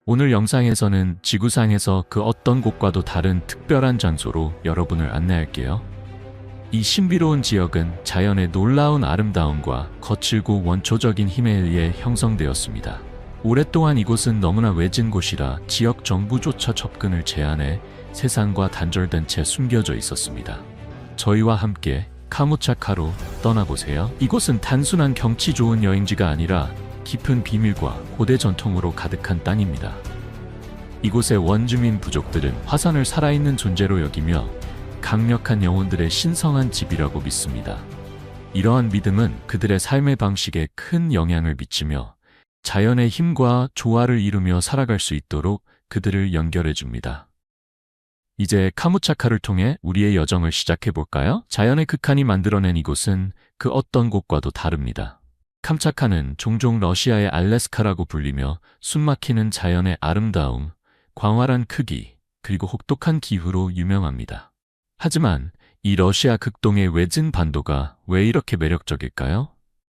오늘 영상에서는 지구상에서 그 어떤 곳과도 다른 특별한 장소로 여러분을 안내할게요. 이 신비로운 지역은 자연의 놀라운 아름다움과 거칠고 원초적인 힘에 의해 형성되었습니다. 오랫동안 이곳은 너무나 외진 곳이라 지역 정부조차 접근을 제한해 세상과 단절된 채 숨겨져 있었습니다. 저희와 함께 카무차카로 떠나보세요. 이곳은 단순한 경치 좋은 여행지가 아니라 깊은 비밀과 고대 전통으로 가득한 땅입니다. 이곳의 원주민 부족들은 화산을 살아있는 존재로 여기며 강력한 영혼들의 신성한 집이라고 믿습니다. 이러한 믿음은 그들의 삶의 방식에 큰 영향을 미치며 자연의 힘과 조화를 이루며 살아갈 수 있도록 그들을 연결해 줍니다. 이제 카무차카를 통해 우리의 여정을 시작해 볼까요? 자연의 극한이 만들어낸 이곳은 그 어떤 곳과도 다릅니다. 캄차카는 종종 러시아의 알래스카라고 불리며 숨막히는 자연의 아름다움, 광활한 크기, 그리고 혹독한 기후로 유명합니다. 하지만 이 러시아 극동의 외진 반도가 왜 이렇게 매력적일까요?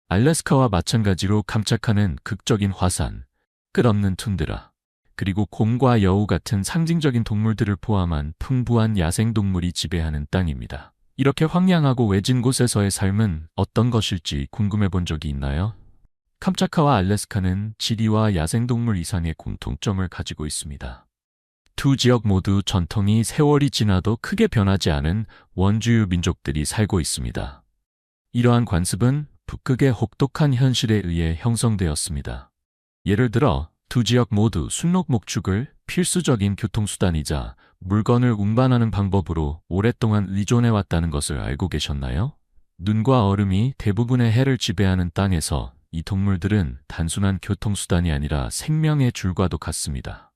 알래스카와 마찬가지로 캄차카는 극적인 화산, 끝없는 툰드라, 그리고 곰과 여우 같은 상징적인 동물들을 포함한 풍부한 야생동물이 지배하는 땅입니다. 이렇게 황량하고 외진 곳에서의 삶은 어떤 것일지 궁금해 본 적이 있나요? 캄차카와 알래스카는 지리와 야생동물 이상의 공통점을 가지고 있습니다. 두 지역 모두 전통이 세월이 지나도 크게 변하지 않은 원주유 민족들이 살고 있습니다. 이러한 관습은 북극의 혹독한 현실에 의해 형성되었습니다. 예를 들어 두 지역 모두 순록 목축을 필수적인 교통수단이자 물건을 운반하는 방법으로 오랫동안 의존해왔다는 것을 알고 계셨나요? 눈과 얼음이 대부분의 해를 지배하는 땅에서 이 동물들은 단순한 교통수단이 아니라 생명의 줄과도 같습니다.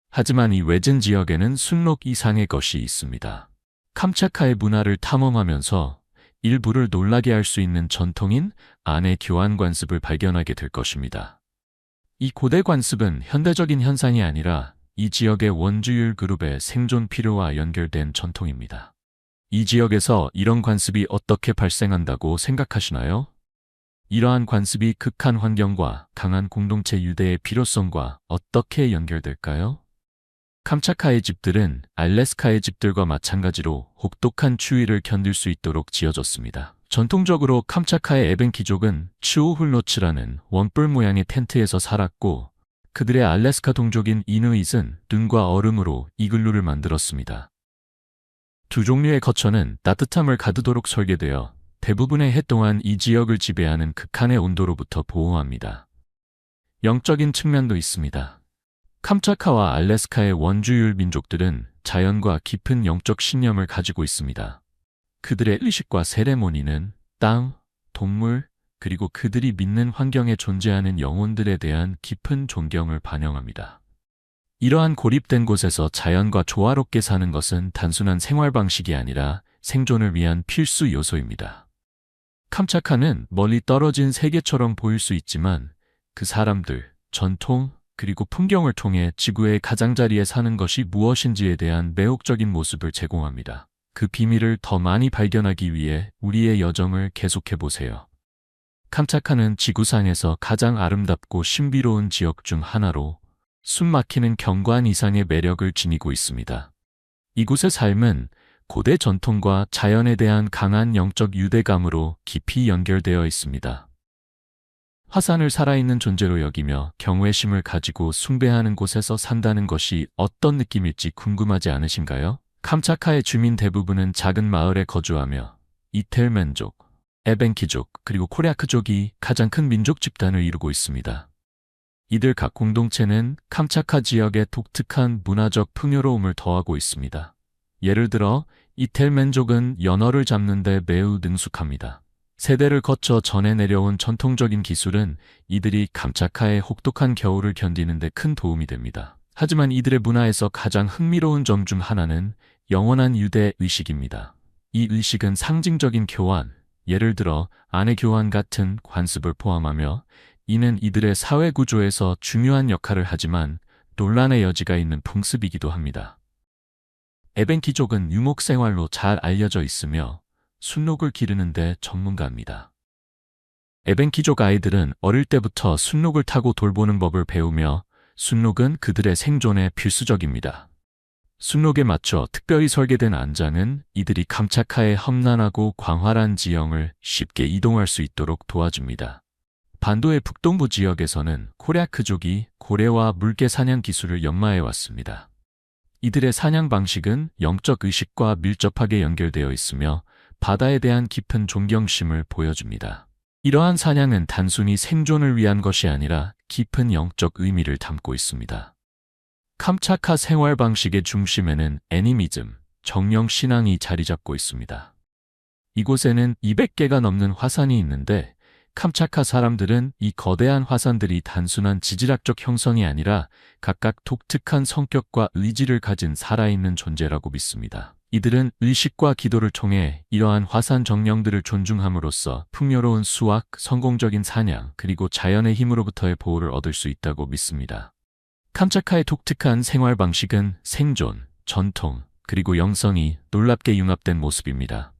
하지만 이 외진 지역에는 순록 이상의 것이 있습니다. 캄차카의 문화를 탐험하면서 일부를 놀라게 할 수 있는 전통인 아내 교환 관습을 발견하게 될 것입니다. 이 고대 관습은 현대적인 현상이 아니라 이 지역의 원주율 그룹의 생존 필요와 연결된 전통입니다. 이 지역에서 이런 관습이 어떻게 발생한다고 생각하시나요? 이러한 관습이 극한 환경과 강한 공동체 유대의 필요성과 어떻게 연결될까요? 캄차카의 집들은 알래스카의 집들과 마찬가지로 혹독한 추위를 견딜 수 있도록 지어졌습니다. 전통적으로 캄차카의 에벤키족은 츠오훌노츠라는 원뿔 모양의 텐트에서 살았고 그들의 알래스카 동족인 이누잇은 눈과 얼음으로 이글루를 만들었습니다. 두 종류의 거처는 따뜻함을 가두도록 설계되어 대부분의 해 동안 이 지역을 지배하는 극한의 온도로부터 보호합니다. 영적인 측면도 있습니다. 캄차카와 알래스카의 원주율 민족들은 자연과 깊은 영적 신념을 가지고 있습니다. 그들의 의식과 세레모니는 땅, 동물, 그리고 그들이 믿는 환경에 존재하는 영혼들에 대한 깊은 존경을 반영합니다. 이러한 고립된 곳에서 자연과 조화롭게 사는 것은 단순한 생활 방식이 아니라 생존을 위한 필수 요소입니다. 캄차카는 멀리 떨어진 세계처럼 보일 수 있지만 그 사람들, 전통, 그리고 풍경을 통해 지구의 가장자리에 사는 것이 무엇인지에 대한 매혹적인 모습을 제공합니다. 그 비밀을 더 많이 발견하기 위해 우리의 여정을 계속해보세요. 캄차카는 지구상에서 가장 아름답고 신비로운 지역 중 하나로 숨막히는 경관 이상의 매력을 지니고 있습니다. 이곳의 삶은 고대 전통과 자연에 대한 강한 영적 유대감으로 깊이 연결되어 있습니다. 화산을 살아있는 존재로 여기며 경외심을 가지고 숭배하는 곳에서 산다는 것이 어떤 느낌일지 궁금하지 않으신가요? 캄차카의 주민 대부분은 작은 마을에 거주하며 이텔멘족, 에벤키족, 그리고 코리아크족이 가장 큰 민족 집단을 이루고 있습니다. 이들 각 공동체는 캄차카 지역의 독특한 문화적 풍요로움을 더하고 있습니다. 예를 들어 이텔멘족은 연어를 잡는 데 매우 능숙합니다. 세대를 거쳐 전해 내려온 전통적인 기술은 이들이 캄차카의 혹독한 겨울을 견디는 데 큰 도움이 됩니다. 하지만 이들의 문화에서 가장 흥미로운 점 중 하나는 영원한 유대 의식입니다. 이 의식은 상징적인 교환, 예를 들어 아내 교환 같은 관습을 포함하며 이는 이들의 사회 구조에서 중요한 역할을 하지만 논란의 여지가 있는 풍습이기도 합니다. 에벤키족은 유목 생활로 잘 알려져 있으며 순록을 기르는 데 전문가입니다. 에벤키족 아이들은 어릴 때부터 순록을 타고 돌보는 법을 배우며 순록은 그들의 생존에 필수적입니다. 순록에 맞춰 특별히 설계된 안장은 이들이 캄차카의 험난하고 광활한 지형을 쉽게 이동할 수 있도록 도와줍니다. 반도의 북동부 지역에서는 코랴크족이 고래와 물개 사냥 기술을 연마해 왔습니다. 이들의 사냥 방식은 영적 의식과 밀접하게 연결되어 있으며 바다에 대한 깊은 존경심을 보여줍니다. 이러한 사냥은 단순히 생존을 위한 것이 아니라 깊은 영적 의미를 담고 있습니다. 캄차카 생활 방식의 중심에는 애니미즘, 정령 신앙이 자리 잡고 있습니다. 이곳에는 200개가 넘는 화산이 있는데 캄차카 사람들은 이 거대한 화산들이 단순한 지질학적 형성이 아니라 각각 독특한 성격과 의지를 가진 살아있는 존재라고 믿습니다. 이들은 의식과 기도를 통해 이러한 화산 정령들을 존중함으로써 풍요로운 수확, 성공적인 사냥, 그리고 자연의 힘으로부터의 보호를 얻을 수 있다고 믿습니다. 캄차카의 독특한 생활 방식은 생존, 전통, 그리고 영성이 놀랍게 융합된 모습입니다.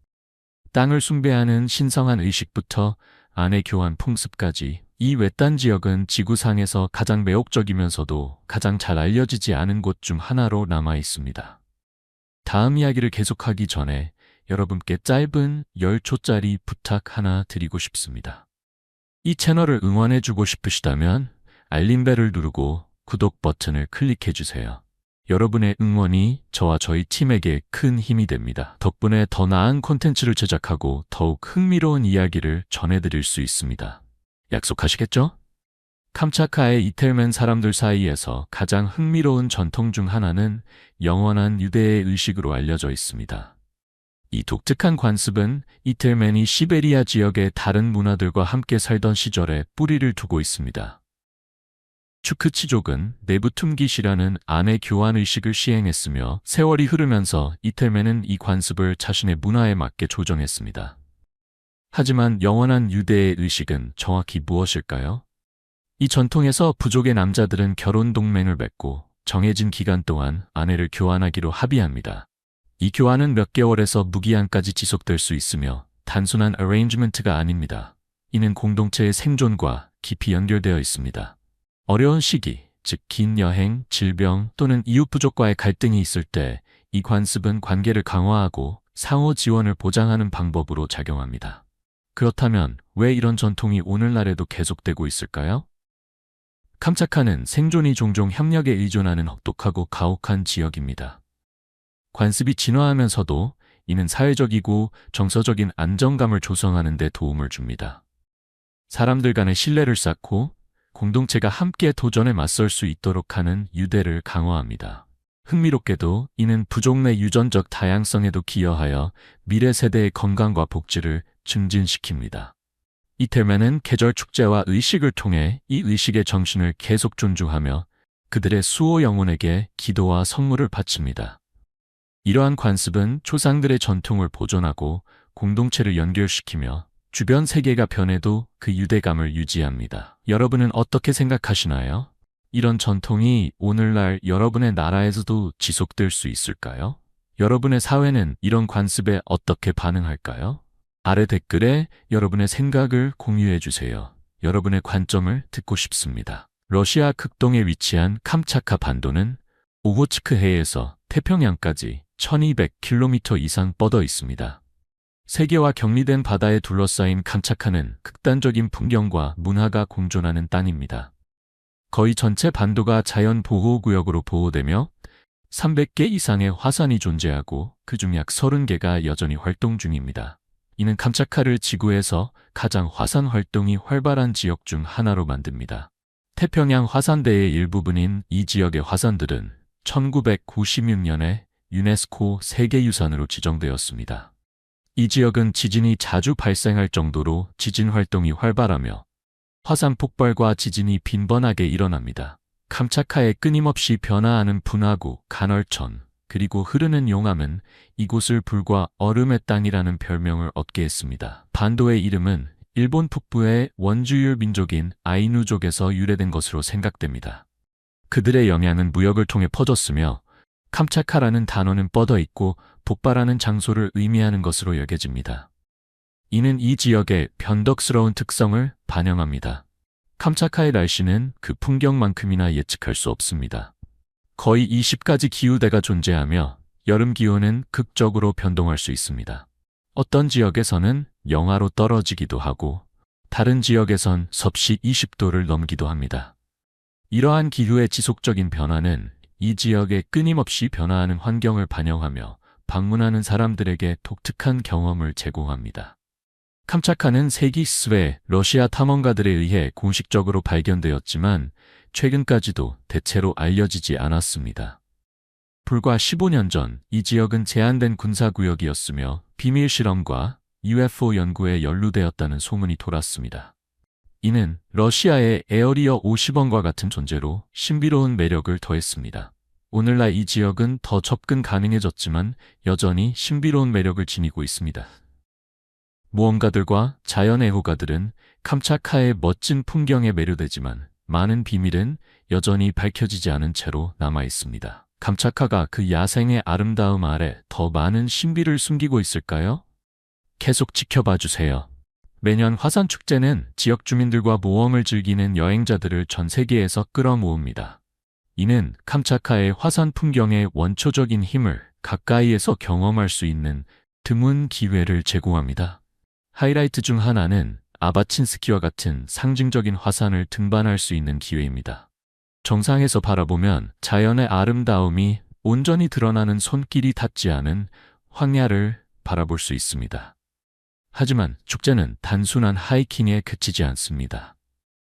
땅을 숭배하는 신성한 의식부터 아내 교환 풍습까지 이 외딴 지역은 지구상에서 가장 매혹적이면서도 가장 잘 알려지지 않은 곳 중 하나로 남아 있습니다. 다음 이야기를 계속하기 전에 여러분께 짧은 10초짜리 부탁 하나 드리고 싶습니다. 이 채널을 응원해주고 싶으시다면 알림벨을 누르고 구독 버튼을 클릭해주세요. 여러분의 응원이 저와 저희 팀에게 큰 힘이 됩니다. 덕분에 더 나은 콘텐츠를 제작하고 더욱 흥미로운 이야기를 전해드릴 수 있습니다. 약속하시겠죠? 캄차카의 이텔멘 사람들 사이에서 가장 흥미로운 전통 중 하나는 영원한 유대의 의식으로 알려져 있습니다. 이 독특한 관습은 이텔멘이 시베리아 지역의 다른 문화들과 함께 살던 시절에 뿌리를 두고 있습니다. 추크치족은 내부툼깃이라는 아내 교환 의식을 시행했으며 세월이 흐르면서 이텔멘은 이 관습을 자신의 문화에 맞게 조정했습니다. 하지만 영원한 유대의 의식은 정확히 무엇일까요? 이 전통에서 부족의 남자들은 결혼 동맹을 맺고 정해진 기간 동안 아내를 교환하기로 합의합니다. 이 교환은 몇 개월에서 무기한까지 지속될 수 있으며 단순한 어레인지먼트가 아닙니다. 이는 공동체의 생존과 깊이 연결되어 있습니다. 어려운 시기, 즉 긴 여행, 질병 또는 이웃 부족과의 갈등이 있을 때 이 관습은 관계를 강화하고 상호 지원을 보장하는 방법으로 작용합니다. 그렇다면 왜 이런 전통이 오늘날에도 계속되고 있을까요? 캄차카는 생존이 종종 협력에 의존하는 혹독하고 가혹한 지역입니다. 관습이 진화하면서도 이는 사회적이고 정서적인 안정감을 조성하는 데 도움을 줍니다. 사람들 간의 신뢰를 쌓고 공동체가 함께 도전에 맞설 수 있도록 하는 유대를 강화합니다. 흥미롭게도 이는 부족 내 유전적 다양성에도 기여하여 미래 세대의 건강과 복지를 증진시킵니다. 이텔멘은 계절 축제와 의식을 통해 이 의식의 정신을 계속 존중하며 그들의 수호 영혼에게 기도와 선물을 바칩니다. 이러한 관습은 조상들의 전통을 보존하고 공동체를 연결시키며 주변 세계가 변해도 그 유대감을 유지합니다. 여러분은 어떻게 생각하시나요? 이런 전통이 오늘날 여러분의 나라에서도 지속될 수 있을까요? 여러분의 사회는 이런 관습에 어떻게 반응할까요? 아래 댓글에 여러분의 생각을 공유해 주세요. 여러분의 관점을 듣고 싶습니다. 러시아 극동에 위치한 캄차카 반도는 오호츠크해에서 태평양까지 1200km 이상 뻗어 있습니다. 세계와 격리된 바다에 둘러싸인 캄차카는 극단적인 풍경과 문화가 공존하는 땅입니다. 거의 전체 반도가 자연보호구역으로 보호되며 300개 이상의 화산이 존재하고 그중 약 30개가 여전히 활동 중입니다. 이는 캄차카를 지구에서 가장 화산 활동이 활발한 지역 중 하나로 만듭니다. 태평양 화산대의 일부분인 이 지역의 화산들은 1996년에 유네스코 세계유산으로 지정되었습니다. 이 지역은 지진이 자주 발생할 정도로 지진 활동이 활발하며 화산 폭발과 지진이 빈번하게 일어납니다. 캄차카의 끊임없이 변화하는 분화구, 간헐천, 그리고 흐르는 용암은 이곳을 불과 얼음의 땅이라는 별명을 얻게 했습니다. 반도의 이름은 일본 북부의 원주율 민족인 아이누족에서 유래된 것으로 생각됩니다. 그들의 영향은 무역을 통해 퍼졌으며 캄차카라는 단어는 뻗어 있고 폭발하는 장소를 의미하는 것으로 여겨집니다. 이는 이 지역의 변덕스러운 특성을 반영합니다. 캄차카의 날씨는 그 풍경만큼이나 예측할 수 없습니다. 거의 20가지 기후대가 존재하며 여름 기온은 극적으로 변동할 수 있습니다. 어떤 지역에서는 영하로 떨어지기도 하고 다른 지역에선 섭씨 20도를 넘기도 합니다. 이러한 기후의 지속적인 변화는 이 지역의 끊임없이 변화하는 환경을 반영하며 방문하는 사람들에게 독특한 경험을 제공합니다. 캄차카는 세기스웨 러시아 탐험가들에 의해 공식적으로 발견되었지만 최근까지도 대체로 알려지지 않았습니다. 불과 15년 전 이 지역은 제한된 군사구역이었으며 비밀 실험과 UFO 연구에 연루되었다는 소문이 돌았습니다. 이는 러시아의 에어리어 50원과 같은 존재로 신비로운 매력을 더했습니다. 오늘날 이 지역은 더 접근 가능해졌지만 여전히 신비로운 매력을 지니고 있습니다. 모험가들과 자연애호가들은 캄차카의 멋진 풍경에 매료되지만 많은 비밀은 여전히 밝혀지지 않은 채로 남아 있습니다. 캄차카가 그 야생의 아름다움 아래 더 많은 신비를 숨기고 있을까요? 계속 지켜봐 주세요. 매년 화산축제는 지역 주민들과 모험을 즐기는 여행자들을 전 세계에서 끌어모읍니다. 이는 캄차카의 화산 풍경의 원초적인 힘을 가까이에서 경험할 수 있는 드문 기회를 제공합니다. 하이라이트 중 하나는 아바친스키와 같은 상징적인 화산을 등반할 수 있는 기회입니다. 정상에서 바라보면 자연의 아름다움이 온전히 드러나는 손길이 닿지 않은 황야를 바라볼 수 있습니다. 하지만 축제는 단순한 하이킹에 그치지 않습니다.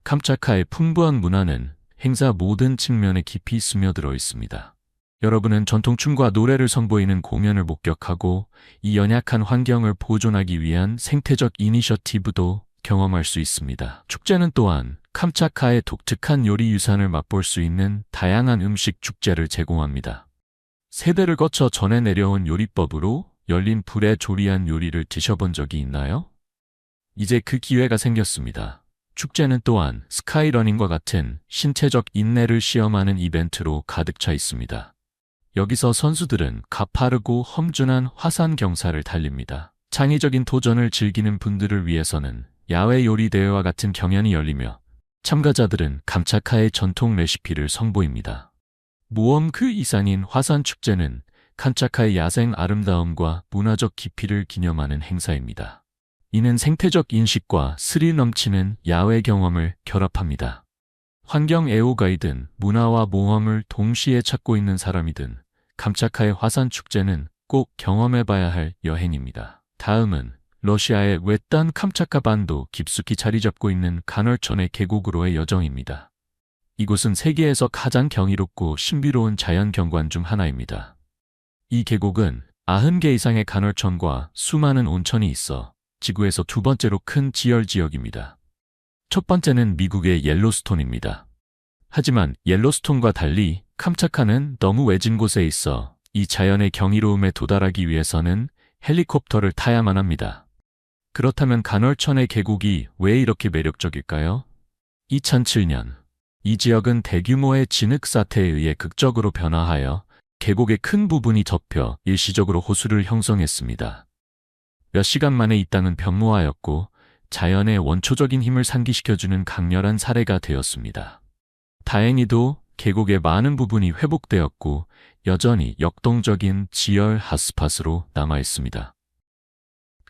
캄차카의 풍부한 문화는 행사 모든 측면에 깊이 스며들어 있습니다. 여러분은 전통춤과 노래를 선보이는 공연을 목격하고 이 연약한 환경을 보존하기 위한 생태적 이니셔티브도 경험할 수 있습니다. 축제는 또한 캄차카의 독특한 요리 유산을 맛볼 수 있는 다양한 음식 축제를 제공합니다. 세대를 거쳐 전해 내려온 요리법으로 열린 불에 조리한 요리를 드셔본 적이 있나요? 이제 그 기회가 생겼습니다. 축제는 또한 스카이러닝과 같은 신체적 인내를 시험하는 이벤트로 가득 차 있습니다. 여기서 선수들은 가파르고 험준한 화산 경사를 달립니다. 창의적인 도전을 즐기는 분들을 위해서는 야외 요리 대회와 같은 경연이 열리며 참가자들은 캄차카의 전통 레시피를 선보입니다. 모험 그 이상인 화산 축제는 캄차카의 야생 아름다움과 문화적 깊이를 기념하는 행사입니다. 이는 생태적 인식과 스릴 넘치는 야외 경험을 결합합니다. 환경 애호가이든 문화와 모험을 동시에 찾고 있는 사람이든 캄차카의 화산 축제는 꼭 경험해봐야 할 여행입니다. 다음은 러시아의 외딴 캄차카 반도 깊숙이 자리 잡고 있는 간헐천의 계곡으로의 여정입니다. 이곳은 세계에서 가장 경이롭고 신비로운 자연 경관 중 하나입니다. 이 계곡은 90개 이상의 간헐천과 수많은 온천이 있어 지구에서 두 번째로 큰 지열 지역입니다. 첫 번째는 미국의 옐로스톤입니다. 하지만 옐로스톤과 달리 캄차카는 너무 외진 곳에 있어 이 자연의 경이로움에 도달하기 위해서는 헬리콥터를 타야만 합니다. 그렇다면 간헐천의 계곡이 왜 이렇게 매력적일까요? 2007년 이 지역은 대규모의 진흙 사태에 의해 극적으로 변화하여 계곡의 큰 부분이 덮여 일시적으로 호수를 형성했습니다. 몇 시간 만에 이 땅은 변모하였고 자연의 원초적인 힘을 상기시켜주는 강렬한 사례가 되었습니다. 다행히도 계곡의 많은 부분이 회복되었고 여전히 역동적인 지열 핫스팟으로 남아있습니다.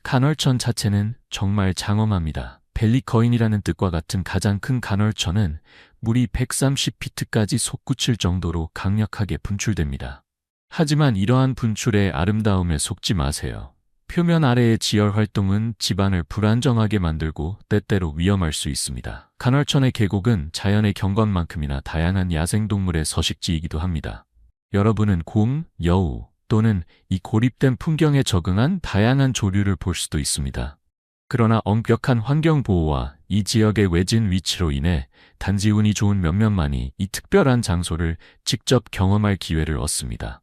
간헐천 자체는 정말 장엄합니다. 벨리거인이라는 뜻과 같은 가장 큰 간헐천은 물이 130피트까지 솟구칠 정도로 강력하게 분출됩니다. 하지만 이러한 분출의 아름다움에 속지 마세요. 표면 아래의 지열 활동은 집안을 불안정하게 만들고 때때로 위험할 수 있습니다. 간헐천의 계곡은 자연의 경관만큼이나 다양한 야생동물의 서식지이기도 합니다. 여러분은 곰, 여우 또는 이 고립된 풍경에 적응한 다양한 조류를 볼 수도 있습니다. 그러나 엄격한 환경보호와 이 지역의 외진 위치로 인해 단지 운이 좋은 몇몇만이 이 특별한 장소를 직접 경험할 기회를 얻습니다.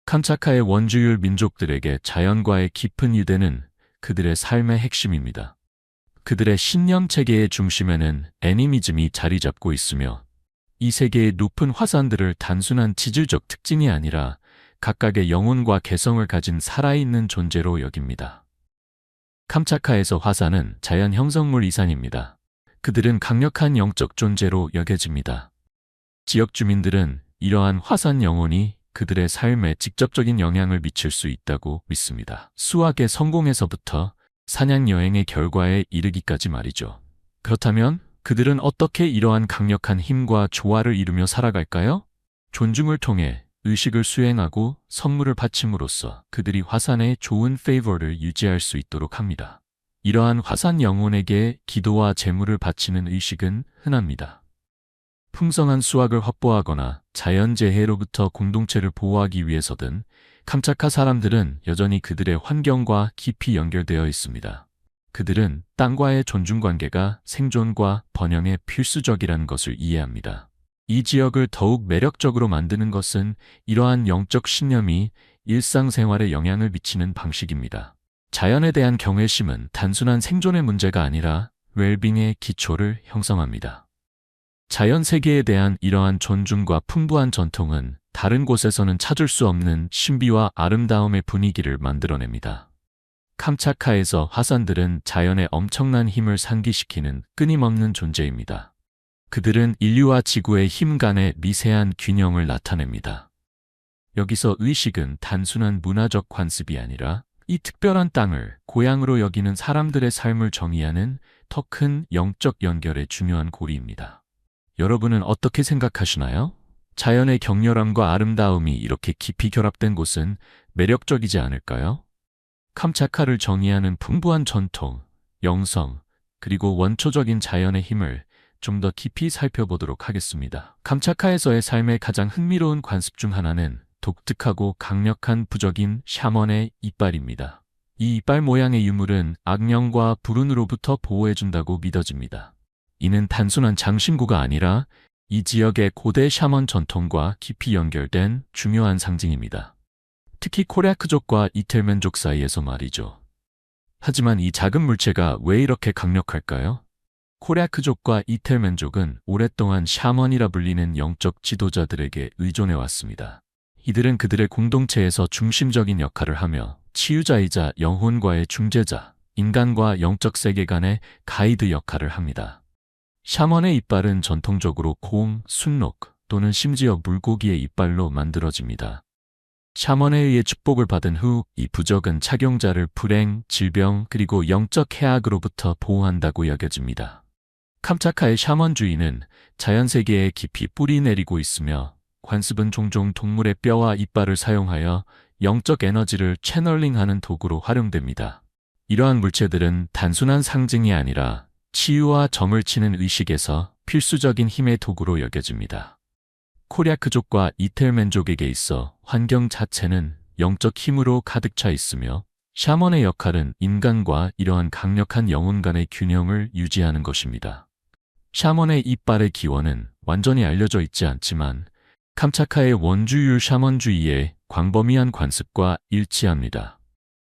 캄차카의 원주율 민족들에게 자연과의 깊은 유대는 그들의 삶의 핵심입니다. 그들의 신념 체계의 중심에는 애니미즘이 자리 잡고 있으며 이 세계의 높은 화산들을 단순한 지질적 특징이 아니라 각각의 영혼과 개성을 가진 살아있는 존재로 여깁니다. 캄차카에서 화산은 자연 형성물 이상입니다. 그들은 강력한 영적 존재로 여겨집니다. 지역 주민들은 이러한 화산 영혼이 그들의 삶에 직접적인 영향을 미칠 수 있다고 믿습니다. 수학의 성공에서부터 사냥 여행의 결과에 이르기까지 말이죠. 그렇다면 그들은 어떻게 이러한 강력한 힘과 조화를 이루며 살아갈까요? 존중을 통해 의식을 수행하고 선물을 바침으로써 그들이 화산의 좋은 페이버를 유지할 수 있도록 합니다. 이러한 화산 영혼에게 기도와 제물을 바치는 의식은 흔합니다. 풍성한 수확을 확보하거나 자연재해로부터 공동체를 보호하기 위해서든 캄차카 사람들은 여전히 그들의 환경과 깊이 연결되어 있습니다. 그들은 땅과의 존중관계가 생존과 번영에 필수적이라는 것을 이해합니다. 이 지역을 더욱 매력적으로 만드는 것은 이러한 영적 신념이 일상생활에 영향을 미치는 방식입니다. 자연에 대한 경외심은 단순한 생존의 문제가 아니라 웰빙의 기초를 형성합니다. 자연 세계에 대한 이러한 존중과 풍부한 전통은 다른 곳에서는 찾을 수 없는 신비와 아름다움의 분위기를 만들어냅니다. 캄차카에서 화산들은 자연의 엄청난 힘을 상기시키는 끊임없는 존재입니다. 그들은 인류와 지구의 힘 간의 미세한 균형을 나타냅니다. 여기서 의식은 단순한 문화적 관습이 아니라 이 특별한 땅을 고향으로 여기는 사람들의 삶을 정의하는 더 큰 영적 연결의 중요한 고리입니다. 여러분은 어떻게 생각하시나요? 자연의 격렬함과 아름다움이 이렇게 깊이 결합된 곳은 매력적이지 않을까요? 캄차카를 정의하는 풍부한 전통, 영성, 그리고 원초적인 자연의 힘을 좀 더 깊이 살펴보도록 하겠습니다. 캄차카에서의 삶의 가장 흥미로운 관습 중 하나는 독특하고 강력한 부적인 샤먼의 이빨입니다. 이 이빨 모양의 유물은 악령과 불운으로부터 보호해준다고 믿어집니다. 이는 단순한 장신구가 아니라 이 지역의 고대 샤먼 전통과 깊이 연결된 중요한 상징입니다. 특히 코리아크족과 이텔멘족 사이에서 말이죠. 하지만 이 작은 물체가 왜 이렇게 강력할까요? 코리아크족과 이텔멘족은 오랫동안 샤먼이라 불리는 영적 지도자들에게 의존해왔습니다. 이들은 그들의 공동체에서 중심적인 역할을 하며 치유자이자 영혼과의 중재자, 인간과 영적 세계 간의 가이드 역할을 합니다. 샤먼의 이빨은 전통적으로 곰, 순록 또는 심지어 물고기의 이빨로 만들어집니다. 샤먼에 의해 축복을 받은 후 이 부적은 착용자를 불행, 질병 그리고 영적 해악으로부터 보호한다고 여겨집니다. 캄차카의 샤먼주의는 자연세계에 깊이 뿌리 내리고 있으며 관습은 종종 동물의 뼈와 이빨을 사용하여 영적 에너지를 채널링하는 도구로 활용됩니다. 이러한 물체들은 단순한 상징이 아니라 치유와 점을 치는 의식에서 필수적인 힘의 도구로 여겨집니다. 코리아크족과 이텔멘족에게 있어 환경 자체는 영적 힘으로 가득 차 있으며 샤먼의 역할은 인간과 이러한 강력한 영혼 간의 균형을 유지하는 것입니다. 샤먼의 이빨의 기원은 완전히 알려져 있지 않지만 캄차카의 원주율 샤먼주의의 광범위한 관습과 일치합니다.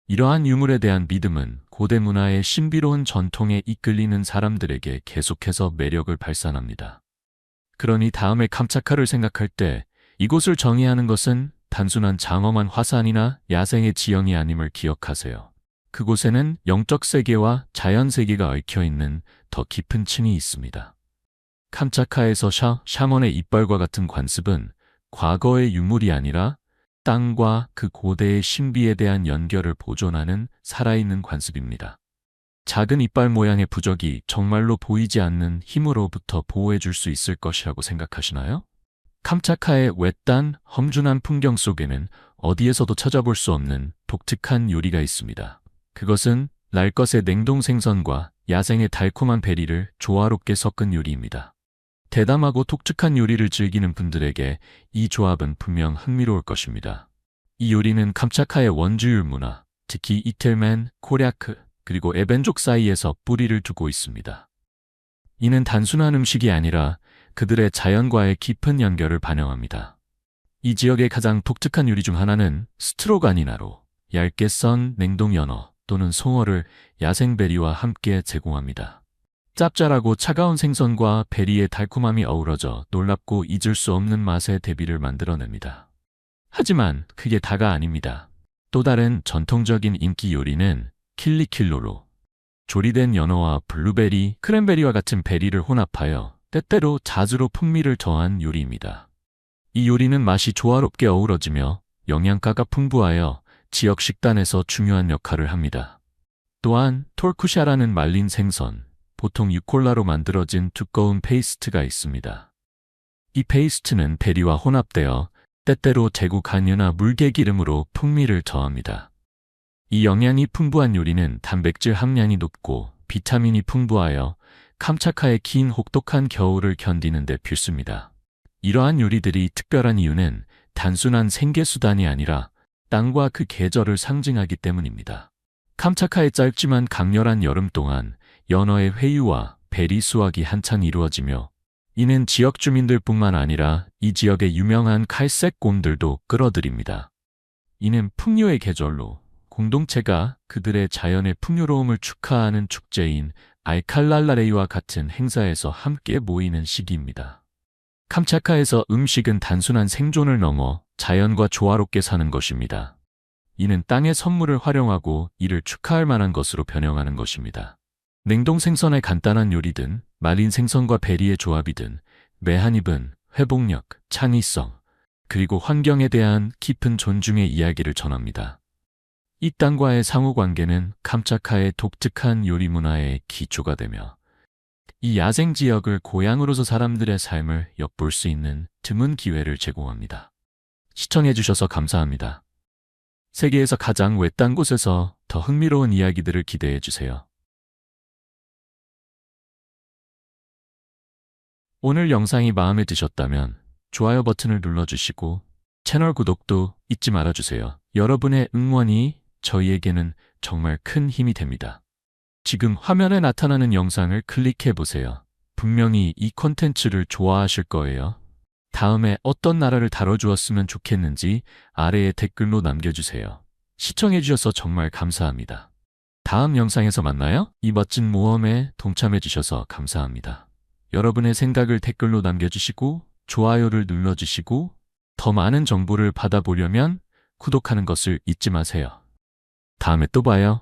이러한 유물에 대한 믿음은 고대 문화의 신비로운 전통에 이끌리는 사람들에게 계속해서 매력을 발산합니다. 그러니 다음에 캄차카를 생각할 때 이곳을 정의하는 것은 단순한 장엄한 화산이나 야생의 지형이 아님을 기억하세요. 그곳에는 영적 세계와 자연 세계가 얽혀있는 더 깊은 층이 있습니다. 캄차카에서 샤먼의 이빨과 같은 관습은 과거의 유물이 아니라 땅과 그 고대의 신비에 대한 연결을 보존하는 살아있는 관습입니다. 작은 이빨 모양의 부적이 정말로 보이지 않는 힘으로부터 보호해줄 수 있을 것이라고 생각하시나요? 캄차카의 외딴, 험준한 풍경 속에는 어디에서도 찾아볼 수 없는 독특한 요리가 있습니다. 그것은 날것의 냉동 생선과 야생의 달콤한 베리를 조화롭게 섞은 요리입니다. 대담하고 독특한 요리를 즐기는 분들에게 이 조합은 분명 흥미로울 것입니다. 이 요리는 캄차카의 원주율 문화, 특히 이텔멘, 코리아크, 그리고 에벤족 사이에서 뿌리를 두고 있습니다. 이는 단순한 음식이 아니라 그들의 자연과의 깊은 연결을 반영합니다. 이 지역의 가장 독특한 요리 중 하나는 스트로가니나로 얇게 썬 냉동 연어 또는 송어를 야생베리와 함께 제공합니다. 짭짤하고 차가운 생선과 베리의 달콤함이 어우러져 놀랍고 잊을 수 없는 맛의 대비를 만들어냅니다. 하지만 그게 다가 아닙니다. 또 다른 전통적인 인기 요리는 킬리킬로로 조리된 연어와 블루베리, 크랜베리와 같은 베리를 혼합하여 때때로 자주로 풍미를 더한 요리입니다. 이 요리는 맛이 조화롭게 어우러지며 영양가가 풍부하여 지역 식단에서 중요한 역할을 합니다. 또한 톨쿠샤라는 말린 생선, 보통 유콜라로 만들어진 두꺼운 페이스트가 있습니다. 이 페이스트는 베리와 혼합되어 때때로 제국 간유나 물개기름으로 풍미를 더합니다. 이 영양이 풍부한 요리는 단백질 함량이 높고 비타민이 풍부하여 캄차카의 긴 혹독한 겨울을 견디는 데 필수입니다. 이러한 요리들이 특별한 이유는 단순한 생계수단이 아니라 땅과 그 계절을 상징하기 때문입니다. 캄차카의 짧지만 강렬한 여름 동안 연어의 회유와 베리 수확이 한창 이루어지며 이는 지역 주민들뿐만 아니라 이 지역의 유명한 칼색 곰들도 끌어들입니다. 이는 풍요의 계절로 공동체가 그들의 자연의 풍요로움을 축하하는 축제인 알칼랄라레이와 같은 행사에서 함께 모이는 시기입니다. 캄차카에서 음식은 단순한 생존을 넘어 자연과 조화롭게 사는 것입니다. 이는 땅의 선물을 활용하고 이를 축하할 만한 것으로 변형하는 것입니다. 냉동 생선의 간단한 요리든 말린 생선과 베리의 조합이든 매 한 입은 회복력, 창의성, 그리고 환경에 대한 깊은 존중의 이야기를 전합니다. 이 땅과의 상호관계는 캄차카의 독특한 요리 문화의 기초가 되며 이 야생 지역을 고향으로서 사람들의 삶을 엿볼 수 있는 드문 기회를 제공합니다. 시청해주셔서 감사합니다. 세계에서 가장 외딴 곳에서 더 흥미로운 이야기들을 기대해주세요. 오늘 영상이 마음에 드셨다면 좋아요 버튼을 눌러주시고 채널 구독도 잊지 말아주세요. 여러분의 응원이 저희에게는 정말 큰 힘이 됩니다. 지금 화면에 나타나는 영상을 클릭해보세요. 분명히 이 콘텐츠를 좋아하실 거예요. 다음에 어떤 나라를 다뤄주었으면 좋겠는지 아래에 댓글로 남겨주세요. 시청해주셔서 정말 감사합니다. 다음 영상에서 만나요. 이 멋진 모험에 동참해주셔서 감사합니다. 여러분의 생각을 댓글로 남겨주시고 좋아요를 눌러주시고 더 많은 정보를 받아보려면 구독하는 것을 잊지 마세요. 다음에 또 봐요.